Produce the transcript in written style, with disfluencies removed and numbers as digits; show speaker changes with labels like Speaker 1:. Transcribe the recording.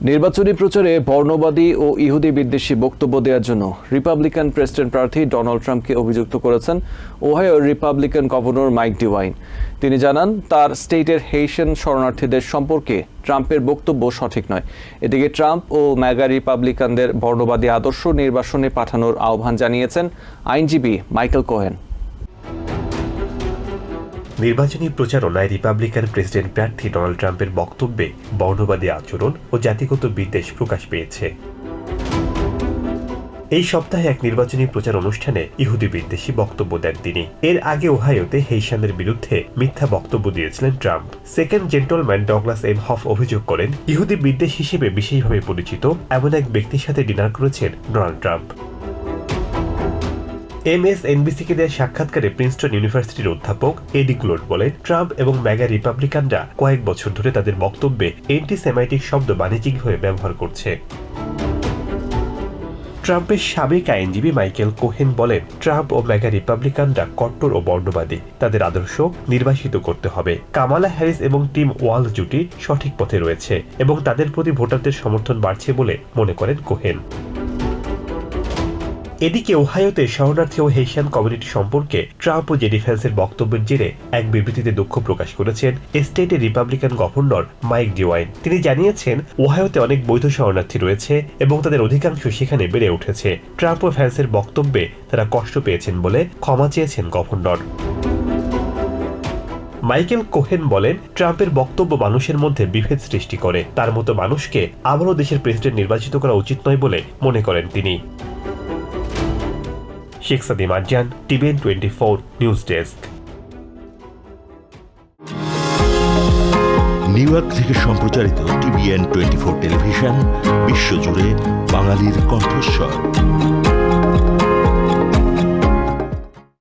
Speaker 1: নির্বাচনী প্রচারে বর্ণবাদী ও ইহুদি বিদ্বেষী বক্তব্য দেওয়ার জন্য রিপাবলিকান প্রেসিডেন্ট প্রার্থী ডোনাল্ড ট্রাম্পকে অভিযুক্ত করেছেন ওহাইওর রিপাবলিকান গভর্নর মাইক ডিওয়াইন। তিনি জানান, তার স্টেটের হেইশিয়ান শরণার্থীদের সম্পর্কে ট্রাম্পের বক্তব্য সঠিক নয়। এদিকে ট্রাম্প ও ম্যাগা রিপাবলিকানদের বর্ণবাদী আদর্শ নির্বাসনে পাঠানোর আহ্বান জানিয়েছেন আইনজীবী মাইকেল কোহেন।
Speaker 2: নির্বাচনী প্রচারণায় রিপাবলিকান প্রেসিডেন্ট প্রার্থী ডোনাল্ড ট্রাম্পের বক্তব্যে বর্ণবাদী আচরণ ও জাতিগত বিদ্বেষ প্রকাশ পেয়েছে। এই সপ্তাহে এক নির্বাচনী প্রচার অনুষ্ঠানে ইহুদি বিদ্বেষী বক্তব্য দেন তিনি। এর আগে ওহাইওতে হেইশিয়ানদের বিরুদ্ধে মিথ্যা বক্তব্য দিয়েছিলেন Trump. Second gentleman Douglas Emhoff অভিযোগ করেন, ইহুদি বিদ্বেষ হিসেবে বিশেষভাবে পরিচিত এমন এক ব্যক্তির সাথে ডিনার করেছেন ডোনাল্ড ট্রাম্প। MSNBC-কে দেওয়া সাক্ষাৎকারে প্রিন্সটন ইউনিভার্সিটির অধ্যাপক এডি ক্লোড বলেন, ট্রাম্প এবং ম্যাগা রিপাবলিকানরা কয়েক বছর ধরে তাদের বক্তব্যে অ্যান্টি-সেমাইটিক শব্দ বাণিজ্যিকভাবে ব্যবহার করছে। ট্রাম্পের সাবেক আইনজীবী মাইকেল কোহেন বলেন, ট্রাম্প ও ম্যাগা রিপাবলিকানরা কট্টর ও বর্ণবাদী। তাদের আদর্শ নির্বাসিত করতে হবে। কামালা হ্যারিস এবং টিম ওয়ালজ জুটি সঠিক পথে রয়েছে এবং তাদের প্রতি ভোটারদের সমর্থন বাড়ছে বলে মনে করেন কোহেন। এদিকে ওহাইওতে শরণার্থী ও হেইশিয়ান কমিউনিটি সম্পর্কে ট্রাম্প ও জেডি ভ্যান্সের বক্তব্যের জেরে এক বিবৃতিতে দুঃখ প্রকাশ করেছেন স্টেটের রিপাবলিকান গভর্নর মাইক ডিওয়াইন। তিনি জানিয়েছেন, ওহাইওতে অনেক বৈধ শরণার্থী রয়েছে এবং তাদের অধিকাংশ সেখানে বেড়ে উঠেছে। ট্রাম্প ও ভ্যান্সের বক্তব্যে তারা কষ্ট পেয়েছেন বলে ক্ষমা চেয়েছেন গভর্নর। মাইকেল কোহেন বলেন, ট্রাম্পের বক্তব্য মানুষের মধ্যে বিভেদ সৃষ্টি করে। তার মতো মানুষকে আবারও দেশের প্রেসিডেন্ট নির্বাচিত করা উচিত নয় বলে মনে করেন তিনি। Sheikh Sadim Arjan, TVN 24 news desk.
Speaker 3: New York থেকে সম্প্রচারিত TVN 24 টেলিভিশন বিশ্বজুড়ে বাঙালির কণ্ঠস্বর।